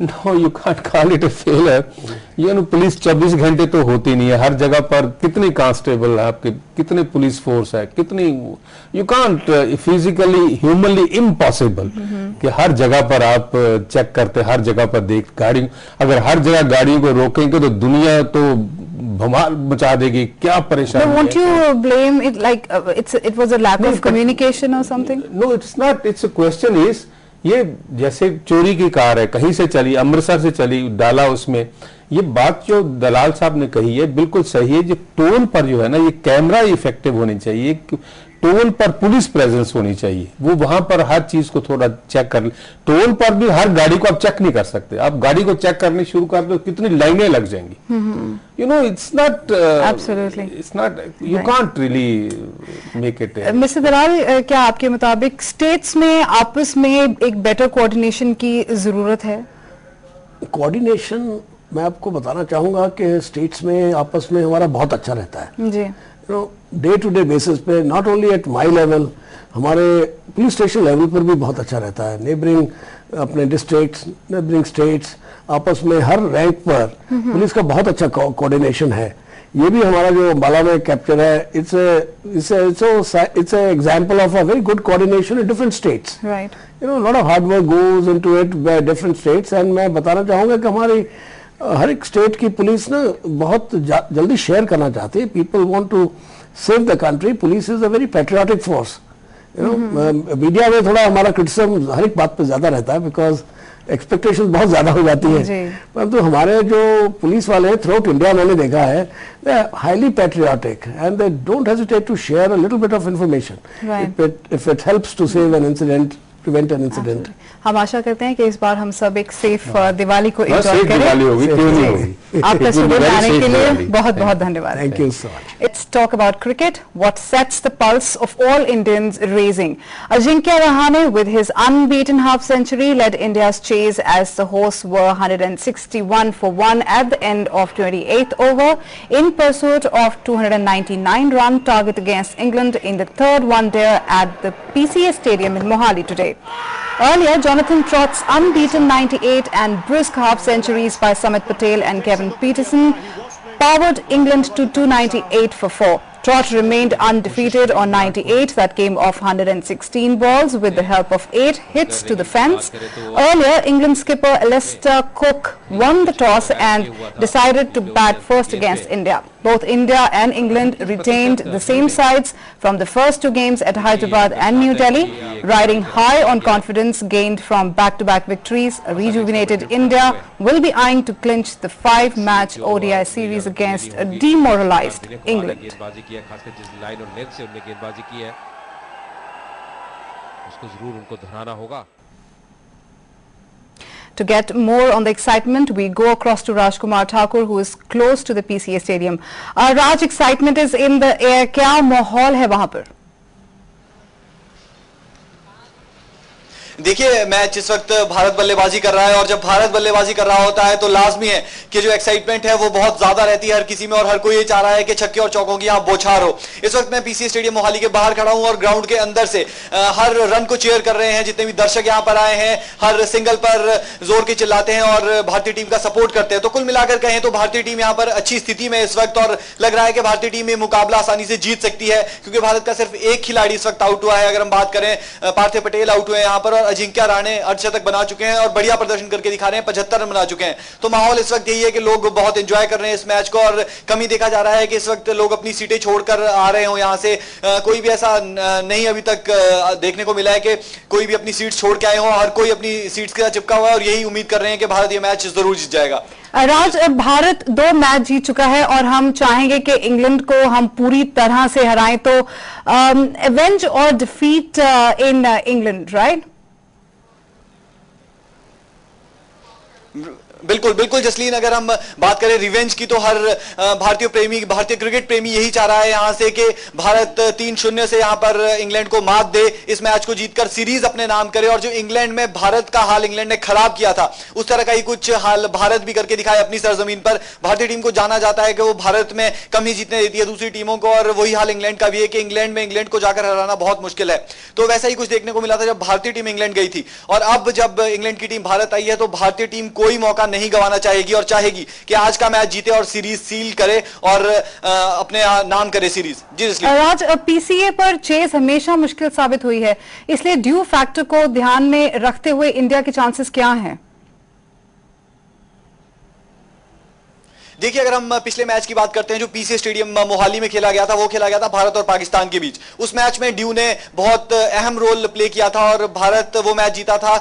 No you can't call it a failure. ये no police 24 घंटे तो होती नहीं है, हर जगह पर कितनी कांस्टेबल है आपके, कितने पुलिस फोर्स है, कितनी, you can't physically humanly impossible कि हर जगह पर आप चेक करते, हर जगह पर देख गाड़ी, अगर हर जगह गाड़ियों को रोकेंगे तो दुनिया तो भमाल मचा देगी, क्या परेशानी है। Won't you blame it like it was a lack of communication or something? No, it's not. It's a question is, ये जैसे चोरी की कार है, कहीं से चली, अमृतसर से चली, डाला उसमें, ये बात जो दलाल साहब ने कही है बिल्कुल सही है। जो टोल पर जो है ना, ये कैमरा इफेक्टिव होनी चाहिए, टोल पर पुलिस प्रेजेंस होनी चाहिए, वो वहां पर हर चीज को थोड़ा चेक कर ले। टोल पर भी हर गाड़ी को आप चेक नहीं कर सकते, आप गाड़ी को चेक करनी शुरू कर दो कितनी लाइनें लग जाएंगी। You know it's not absolutely, it's not, you can't really make it. Mister Dalal, क्या आपके मुताबिक स्टेट्स में आपस में एक बेटर कोऑर्डिनेशन की जरूरत है? कोऑर्डिनेशन मैं आपको बताना चाहूंगा कि स्टेट्स में आपस में हमारा बहुत अच्छा रहता है जी। डे टू डे बेसिस पे, not only at my level, हमारे पुलिस स्टेशन लेवल पर भी बहुत अच्छा रहता है। नेबरिंग अपने डिस्ट्रिक्ट्स, नेबरिंग स्टेट्स, आपस में हर रैंक पर पुलिस का बहुत अच्छा कोऑर्डिनेशन है। ये भी हमारा जो अंबाला में कैप्चर है, it's example of a very good coordination in different states. Right, you know lot of hard work goes into it by different states. And मैं बताना चाहूंगा कि हमारी हर एक स्टेट की पुलिस ना बहुत जल्दी शेयर करना चाहती है। People want to save the country. Police is a very patriotic force. You know media में थोड़ा हमारा क्रिटिसिज्म हर एक बात पे ज्यादा रहता है, बिकॉज एक्सपेक्टेशंस बहुत ज्यादा हो जाती है। परंतु हमारे जो पुलिस वाले हैं थ्रू आउट इंडिया, मैंने देखा है, they are highly patriotic and they don't hesitate to share a little bit of information if it helps to save an incident, prevent an incident. हम आशा करते हैं कि इस बार हम सब एक सेफ दिवाली को एंजॉय करें। दिवाली होगी, क्यों नहीं होगी। आपका स्टूडियो में आने के लिए बहुत बहुत धन्यवाद। Thank you so much. Let's talk about cricket. What sets the pulse of all Indians raising? Ajinkya Rahane with his unbeaten half century led India's chase as the hosts were 161 for 1 at the end of 28th over in pursuit of 299-run target against England in the third one-day at the PCA Stadium in Mohali today. Earlier, Jonathan Trott's unbeaten 98 and brisk half centuries by Samit Patel and Kevin Peterson powered England to 298 for 4. Trott remained undefeated on 98 that came off 116 balls with the help of 8 hits to the fence. Earlier, England skipper Alistair Cook won the toss and decided to bat first against India. Both India and England retained the same sides from the first 2 games at Hyderabad and New Delhi, riding high on confidence gained from back-to-back victories. A rejuvenated India will be eyeing to clinch the 5-match ODI series against a demoralized England. खासकर जिस line और length से उन्होंने गेंदबाजी की है उसको जरूर उनको दोहराना होगा। To get more on the excitement, we go across to Rajkumar Thakur, who is close to the PCA Stadium. Raj, excitement is in the air. क्या माहौल है वहां पर? देखिए, मैच इस वक्त भारत बल्लेबाजी कर रहा है और जब भारत बल्लेबाजी कर रहा होता है तो लाजमी है कि जो एक्साइटमेंट है वो बहुत ज्यादा रहती है हर किसी में और हर कोई ये चाह रहा है कि छक्के और चौकों की यहां बौछार हो। इस वक्त मैं पीसीए स्टेडियम मोहाली के बाहर खड़ा हूं और ग्राउंड के अंदर से हर रन को चीयर कर रहे हैं जितने भी दर्शक यहां पर आए हैं, हर सिंगल पर जोर के चिल्लाते हैं और भारतीय टीम का सपोर्ट करते हैं। तो कुल मिलाकर कहें तो भारतीय टीम यहां पर अच्छी स्थिति में इस वक्त और लग रहा है कि भारतीय टीम ये मुकाबला आसानी से जीत सकती है क्योंकि भारत का सिर्फ एक खिलाड़ी इस वक्त आउट हुआ है। अगर हम बात करें, पार्थिव पटेल आउट हुए यहां पर और अजिंक्य रहाणे अर्धशतक बना चुके हैं और बढ़िया प्रदर्शन करके दिखा रहे हैं, 75 रन बना चुके हैं। तो माहौल इस वक्त यही है कि लोग बहुत एंजॉय कर रहे हैं इस मैच को और कमी देखा जा रहा है कि इस वक्त लोग अपनी सीटें छोड़कर आ रहे हो यहां से। कोई भी ऐसा नहीं अभी तक देखने को मिला है कि कोई भी अपनी सीट छोड़ के आए हो, हर कोई अपनी सीट्स के साथ चिपका हुआ है और यही उम्मीद कर रहे हैं कि भारत ये मैच जरूर जीत जाएगा। राज, भारत 2 मैच जीत चुका है और हम चाहेंगे कि इंग्लैंड को हम पूरी तरह से हराएं, तो एवेंज और डिफीट इन इंग्लैंड, राइट? बिल्कुल बिल्कुल जसलीन, अगर हम बात करें रिवेंज की तो हर भारतीय प्रेमी, भारतीय क्रिकेट प्रेमी यही चाह रहा है यहां से कि भारत 3-0 से यहां पर इंग्लैंड को मात दे, इस मैच को जीतकर सीरीज अपने नाम करे और जो इंग्लैंड में भारत का हाल इंग्लैंड ने खराब किया था उस तरह का ही कुछ हाल भारत भी करके दिखाए अपनी सरजमीन पर। भारतीय टीम को जाना जाता है कि वो भारत में कम ही जीतने देती है दूसरी टीमों को और वही हाल इंग्लैंड का भी है कि इंग्लैंड में इंग्लैंड को जाकर हराना बहुत मुश्किल है। तो वैसा ही कुछ देखने को मिला था जब भारतीय टीम इंग्लैंड गई थी और अब जब इंग्लैंड की टीम भारत आई है तो भारतीय टीम कोई मौका नहीं गंवाना चाहेगी और चाहेगी कि आज का मैच जीते और सीरीज सील करे और अपने नाम करे सीरीज। जी राज, पीसीए पर चेस हमेशा मुश्किल साबित हुई है, इसलिए ड्यू फैक्टर को ध्यान में रखते हुए इंडिया के चांसेस क्या हैं? देखिए, अगर हम पिछले मैच की बात करते हैं जो पीसीए स्टेडियम मोहाली में खेला गया था, वो खेला गया था भारत और पाकिस्तान के बीच। उस मैच में ड्यू ने बहुत अहम रोल प्ले किया था और भारत वो मैच जीता था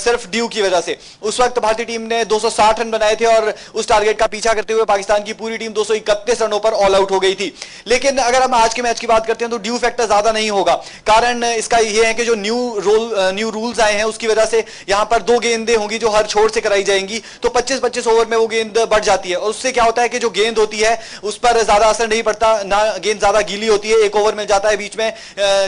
सिर्फ ड्यू की वजह से। उस वक्त भारतीय टीम ने 260 रन बनाए थे और उस टारगेट का पीछा करते हुए पाकिस्तान की पूरी टीम 231 रनों पर ऑल आउट हो गई थी। लेकिन अगर हम आज के मैच की बात करते हैं तो ड्यू फैक्टर ज्यादा नहीं होगा। कारण इसका यह है कि जो न्यू रूल्स आए हैं उसकी वजह से यहां पर 2 गेंदें होंगी जो हर छोर से कराई जाएंगी, तो 25-25 ओवर में वो गेंद बढ़ जाती है और उससे क्या होता है कि जो गेंद होती है उस पर ज्यादा असर नहीं पड़ता, ना गेंद ज्यादा गीली होती है, 1 ओवर मिल जाता है बीच में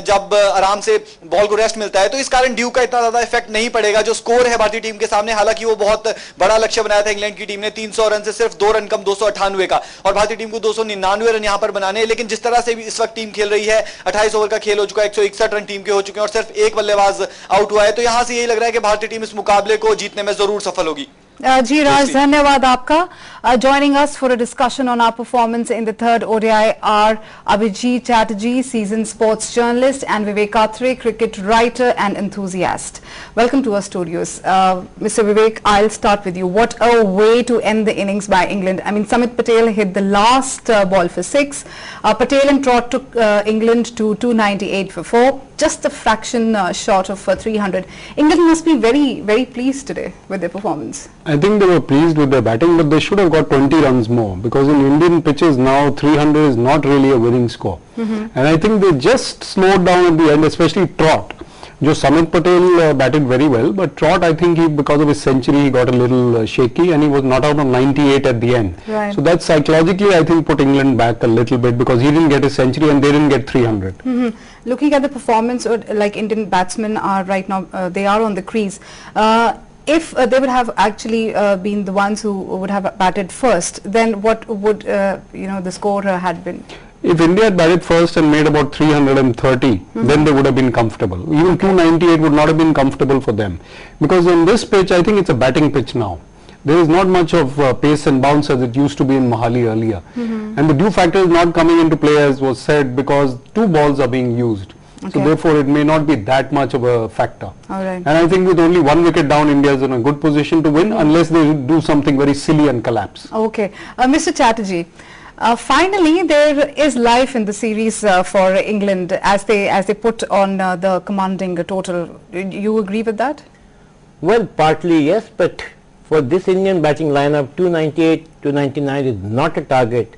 जब आराम से बॉल को रेस्ट मिलता है, तो इस कारण ड्यू का इतना ज्यादा इफेक्ट नहीं पड़ेगा। जो स्कोर है भारतीय टीम के सामने, हालांकि वो बहुत बड़ा लक्ष्य बनाया था इंग्लैंड की टीम ने 300 रन से सिर्फ 2 रन कम 298 का, और भारतीय टीम को 299 रन यहां पर बनाने। लेकिन जिस तरह से भी इस वक्त टीम खेल रही है, 28 ओवर का खेल हो चुका है, 161 रन टीम के हो चुके हैं और सिर्फ 1 बल्लेबाज आउट हुआ है, तो यहां से यही लग रहा है कि भारतीय टीम इस मुकाबले को जीतने में जरूर सफल होगी। जी राज, धन्यवाद आपका। Joining us for a discussion on our performance in the third ODI are Abhijit Chatterjee, seasoned sports journalist, and Vivek Atre, cricket writer and enthusiast. Welcome to our studios. Mr. Vivek, I'll start with you. What a way to end the innings by England. I mean, Samit Patel hit the last ball for 6. Patel and Trott took England to 298 for 4. Just a fraction short of 300. England must be very, very pleased today with their performance. I think they were pleased with their batting, but they should have got 20 runs more, because in Indian pitches now 300 is not really a winning score. And I think they just slowed down at the end, especially Trott. Jo Samit Patel batted very well, but Trott, I think because of his century, he got a little shaky and he was not out on 98 at the end. Right. So that psychologically, I think, put England back a little bit, because he didn't get his century and they didn't get 300. Looking at the performance, like Indian batsmen are right now, they are on the crease. If they would have actually been the ones who would have batted first, then what would the score had been? If India had batted first and made about 330, then they would have been comfortable. Even 298 would not have been comfortable for them, because on this pitch, I think it's a batting pitch now. There is not much of pace and bounce as it used to be in Mohali earlier. And the due factor is not coming into play, as was said, because 2 balls are being used. Okay. So therefore it may not be that much of a factor. All right. And I think with only 1 wicket down, India is in a good position to win, unless they do something very silly and collapse. Okay. Mr. Chatterjee, finally there is life in the series for England as they put on the commanding total. You agree with that? Well, partly yes, but for this Indian batting lineup, 298 to 99 is not a target.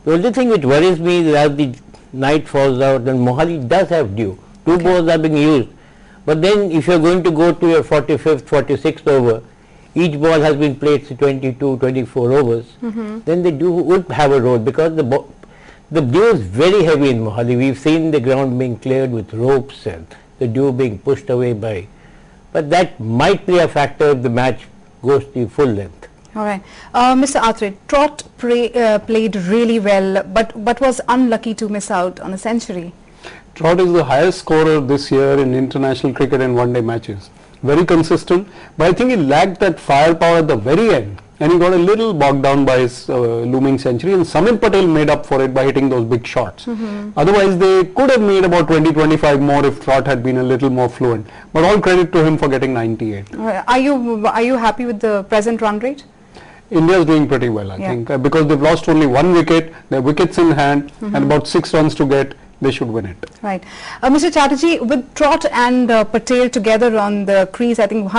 The only thing which worries me is as the night falls out, and Mohali does have due. 2 balls are being used. But then if you are going to go to your 45th, 46th over, each ball has been played 22, 24 overs, then they would have a role, because the dew is very heavy in Mohali. We've seen the ground being cleared with ropes and the dew being pushed away by. But that might be a factor if the match goes to full length. All right. Mr. Atre, Trott played really well, but was unlucky to miss out on a century. Trott is the highest scorer this year in international cricket and one-day matches. Very consistent, but I think he lacked that firepower at the very end, and he got a little bogged down by his looming century, and Samit Patel made up for it by hitting those big shots. Otherwise they could have made about 20-25 more if Trott had been a little more fluent, but all credit to him for getting 98. Are you happy with the present run rate? India is doing pretty well, I think, because they've lost only 1 wicket, their wickets in hand, and about 6 runs to get. They should win it. Right. Mr. Chatterjee, with Trott and Patel together on the crease, I think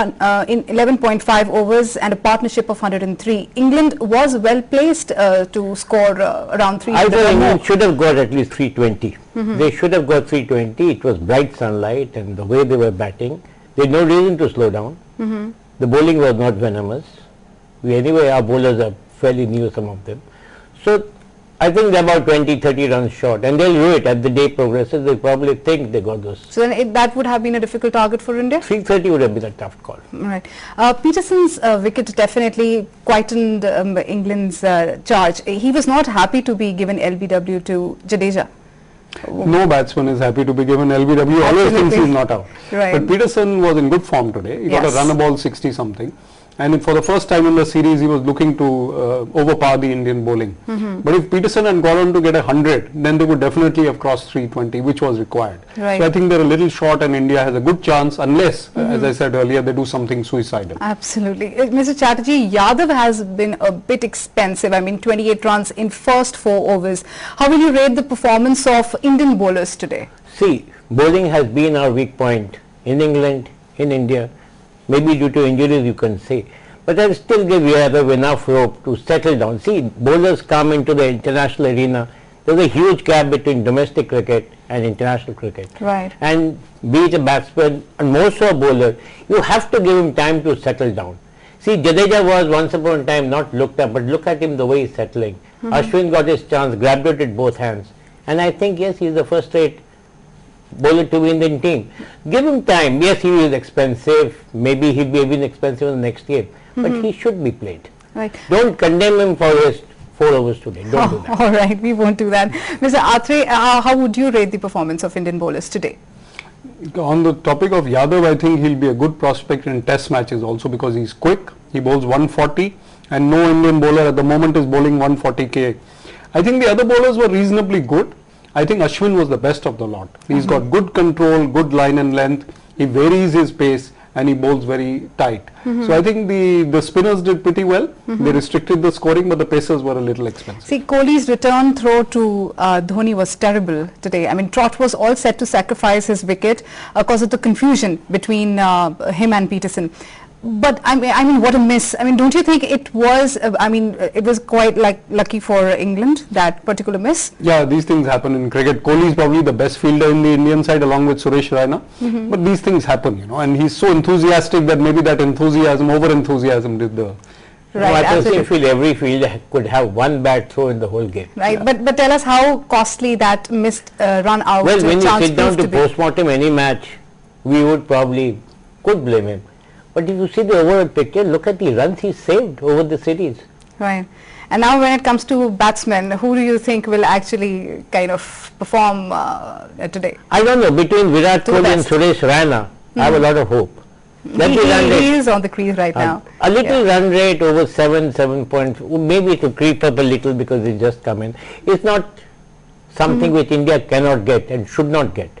in 11.5 overs and a partnership of 103, England was well placed to score around 300. I think England should have got at least 320. They should have got 320. It was bright sunlight, and the way they were batting, they had no reason to slow down. The bowling was not venomous. Anyway, our bowlers are fairly new, some of them. So I think they're about 20-30 runs short, and they'll do it as the day progresses. They probably think they got those. So then that would have been a difficult target for India? 330 would have been a tough call. Right. Peterson's wicket definitely quietened England's charge. He was not happy to be given LBW to Jadeja. No batsman is happy to be given LBW, always thinks he's not out. Right. But Peterson was in good form today. He got a run ball 60 something. and for the first time in the series he was looking to overpower the Indian bowling. But if Peterson had gone on to get 100, then they would definitely have crossed 320, which was required. Right. So I think they're a little short, and India has a good chance, unless, as I said earlier, they do something suicidal. Absolutely. Mr. Chatterjee, Yadav has been a bit expensive. I mean, 28 runs in first 4 overs. How will you rate the performance of Indian bowlers today? See, bowling has been our weak point in England, in India, maybe due to injuries you can say. But I'll still give Yadav enough rope to settle down. See, bowlers come into the international arena. There's a huge gap between domestic cricket and international cricket. Right. And be it a batsman and more so a bowler, you have to give him time to settle down. See, Jadeja was once upon a time not looked up, but look at him the way he's settling. Ashwin got his chance, grabbed it with both hands. And I think, yes, he's the first rate bowler to be in the team. Give him time. Yes, he is expensive. Maybe he'll be even expensive in the next game. But he should be played. Right. Don't condemn him for his 4 overs today. Don't do that. All right, we won't do that. Mr. Atre, how would you rate the performance of Indian bowlers today? On the topic of Yadav, I think he'll be a good prospect in test matches also, because he's quick. He bowls 140, and no Indian bowler at the moment is bowling 140k. I think the other bowlers were reasonably good. I think Ashwin was the best of the lot. He's got good control, good line and length. He varies his pace, and he bowls very tight. So I think the spinners did pretty well. They restricted the scoring, but the pacers were a little expensive. See, Kohli's return throw to Dhoni was terrible today. I mean, Trott was all set to sacrifice his wicket because of the confusion between him and Peterson. But I mean, what a miss! I mean, don't you think it was? It was quite like lucky for England, that particular miss. Yeah, these things happen in cricket. Kohli is probably the best fielder in the Indian side, along with Suresh Raina. But these things happen, you know. And he's so enthusiastic that maybe that enthusiasm, over enthusiasm, did the. No, I personally absolutely. feel every fielder could have one bad throw in the whole game. Right, but tell us how costly that missed run out Well, when you chance sit down proved to be. post-mortem any match, we would probably could blame him. But if you see the overall picture, look at the runs he saved over the series. Right. And now when it comes to batsmen, who do you think will actually kind of perform today? I don't know, between Virat To the Kohli and best. Suresh Raina, I have a lot of hope. Let He the run rate, is on the crease right now. a little run rate over 7 points, maybe to creep up a little because they just come in. It's not something which India cannot get and should not get.